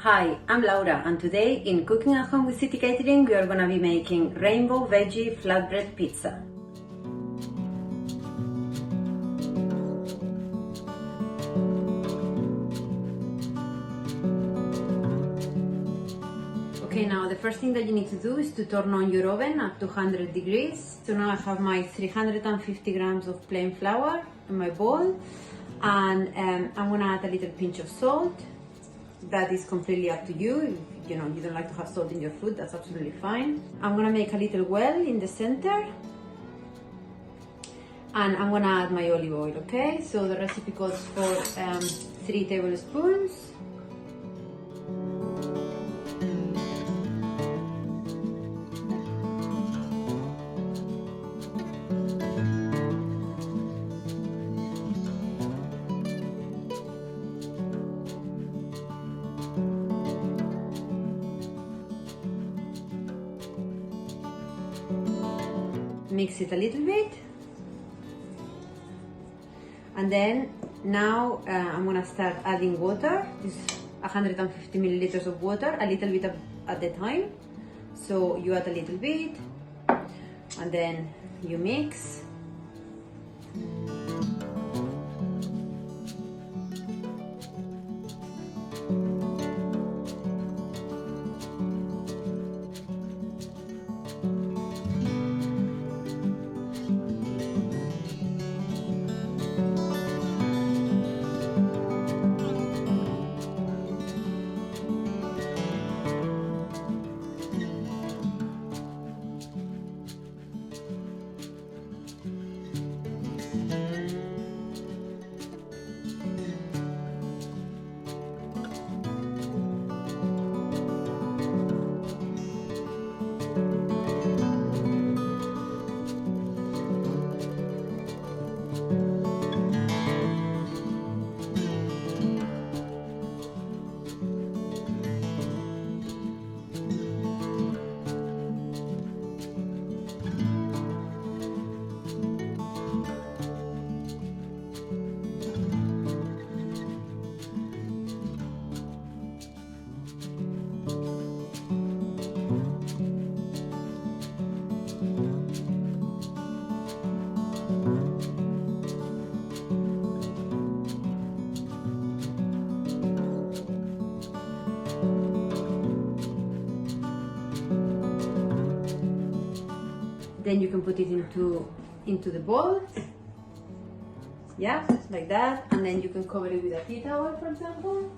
Hi, I'm Laura, and today in Cooking at Home with City Catering we are going to be making rainbow veggie flatbread pizza. Okay, now the first thing that you need to do is to turn on your oven at 200 degrees. So now I have my 350 grams of plain flour in my bowl, and I'm going to add a little pinch of salt. That is completely up to you. If you don't like to have salt in your food, that's absolutely fine. I'm gonna make a little well in the center, and I'm gonna add my olive oil. Okay, so the recipe calls for 3 tablespoons. Mix it a little bit, and then now I'm gonna start adding water. This is 150 milliliters of water, a little bit at the time. So you add a little bit, and then you mix. Then you can put it into the bowl, yeah, like that, and then you can cover it with a tea towel, for example,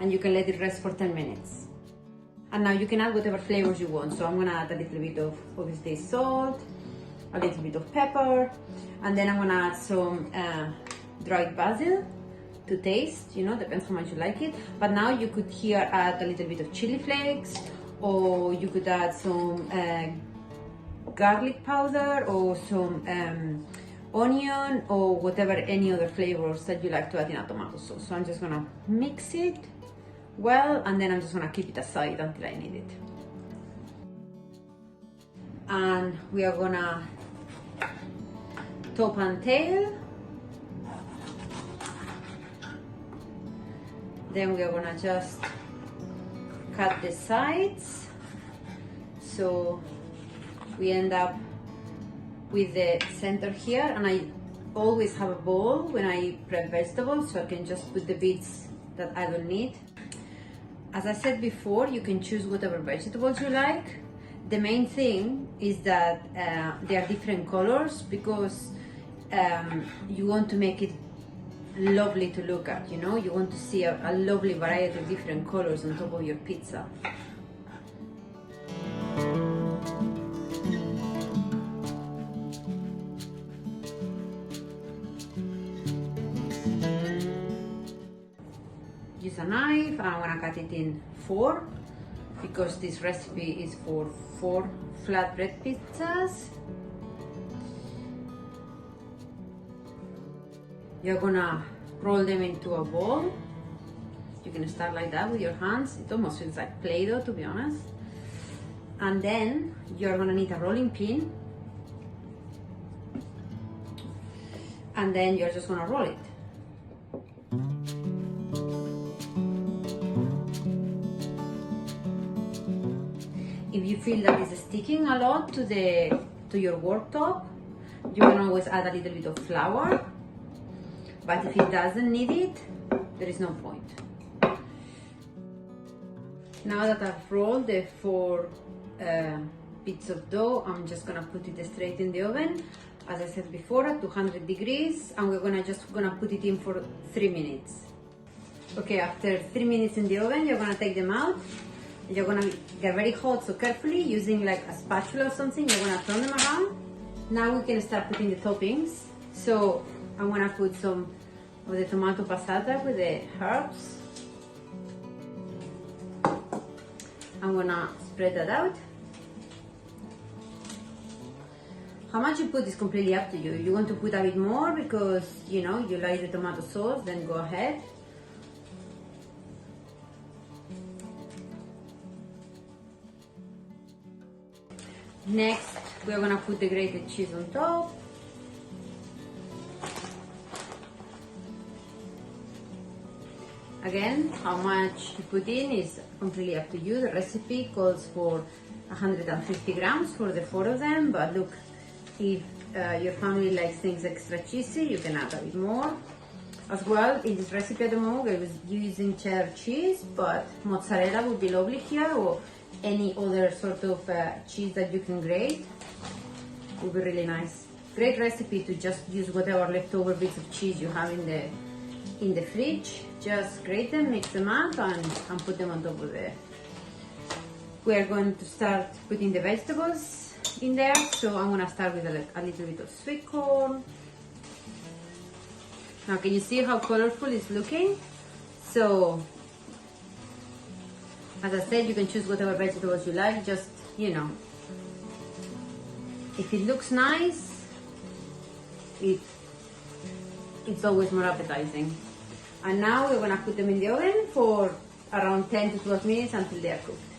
and you can let it rest for 10 minutes. And now you can add whatever flavors you want. So I'm gonna add a little bit of, obviously, salt, a little bit of pepper, and then I'm gonna add some dried basil to taste, depends how much you like it. But now you could here add a little bit of chili flakes, or you could add some garlic powder, or some onion, or whatever, any other flavors that you like to add in a tomato sauce. So I'm just gonna mix it well, and then I'm just gonna keep it aside until I need it. And we are gonna top and tail. Then we are gonna just cut the sides, so we end up with the center here. And I always have a bowl when I prep vegetables, so I can just put the bits that I don't need. As I said before, you can choose whatever vegetables you like. The main thing is that they are different colors, because you want to make it lovely to look at, you want to see a lovely variety of different colors on top of your pizza. Use a knife, and I'm gonna cut it in 4, because this recipe is for 4 flatbread pizzas. You're gonna roll them into a ball. You can start like that with your hands. It almost feels like Play-Doh, to be honest. And then you're gonna need a rolling pin, and then you're just gonna roll it. feel that it's sticking a lot to your worktop, you can always add a little bit of flour. But if it doesn't need it, there is no point. Now that I've rolled the 4 bits of dough, I'm just gonna put it straight in the oven, as I said before, at 200 degrees, and we're gonna put it in for 3 minutes. Okay, after 3 minutes in the oven, you're gonna take them out. You're gonna get very hot, so carefully, using like a spatula or something, you're gonna turn them around. Now we can start putting the toppings. So I'm gonna put some of the tomato passata with the herbs. I'm gonna spread that out. How much you put is completely up to you. You want to put a bit more because you know you like the tomato sauce, then go ahead. Next, we're gonna put the grated cheese on top. Again, how much you put in is completely up to you. The recipe calls for 150 grams for the 4 of them, but look, if your family likes things extra cheesy, you can add a bit more. As well, in this recipe at the moment, I was using cheddar cheese, but mozzarella would be lovely here, or any other sort of cheese that you can grate would be really nice. Great recipe to just use whatever leftover bits of cheese you have in the fridge. Just grate them, mix them up, and put them on top of it. We are going to start putting the vegetables in there. So I'm gonna start with a little bit of sweet corn. Now, can you see how colorful it's looking? So, as I said, you can choose whatever vegetables you like, just, you know, if it looks nice, it's always more appetizing. And now we're gonna put them in the oven for around 10 to 12 minutes until they are cooked.